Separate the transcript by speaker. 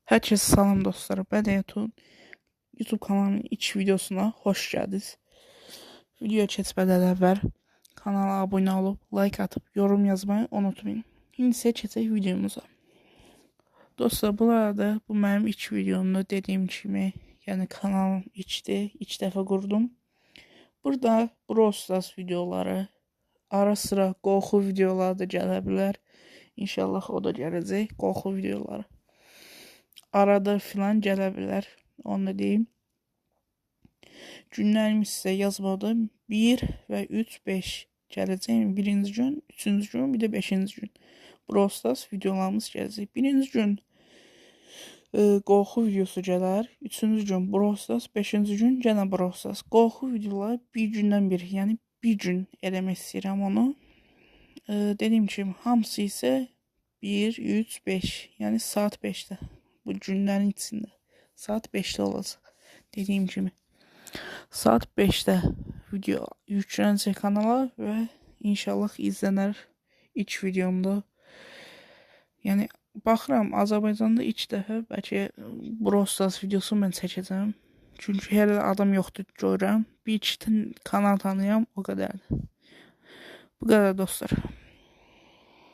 Speaker 1: Herkese salam dostlar. Ben Eytun. YouTube kanalımın ilk videosuna hoş geldiniz. Videoya keçmədən əvvəl kanala abunə olub, like atıp, yorum yazmayı unutmayın. İndi isə keçək videomuza. Dostlar, bu arada bu mənim ilk videomda dediyim kimi, yəni kanalım ilkdir, ilk dəfə qurdum. Burada Brawl Stars videoları, ara sıra qorxu videoları da gələ bilər. İnşallah o da gələcək, qorxu videoları. Arada filan gələ bilər, onu da deyim. Günlərimiz sizə yazmadı. 1 və 3, 5 gələcək. Birinci gün, üçüncü gün, bir də 5-ci gün. Brawl Stars videolarımız gələcək. Birinci gün qorxu videosu gələr. Üçüncü gün Brawl Stars, 5-ci gün yenə Brawl Stars. Qorxu videoları bir gündən bir, yəni bir gün eləmək istəyirəm onu. Dediyim kimi, hamısı isə 1, 3, 5, yəni saat 5-də. Bu günlərin içində. Saat 5-də olacaq. Dediyim kimi. Saat 5'te video yüklenecek kanala ve inşallah izlenir ilk videomda. Yani baxıram, Azərbaycanda ilk dəfə bəlkə Brawl Stars videosu mən çəkəcəm. Çünki hələ adam yoxdur görürəm. Bir iki kanal tanıyam, o qədər. Bu qədər dostlar.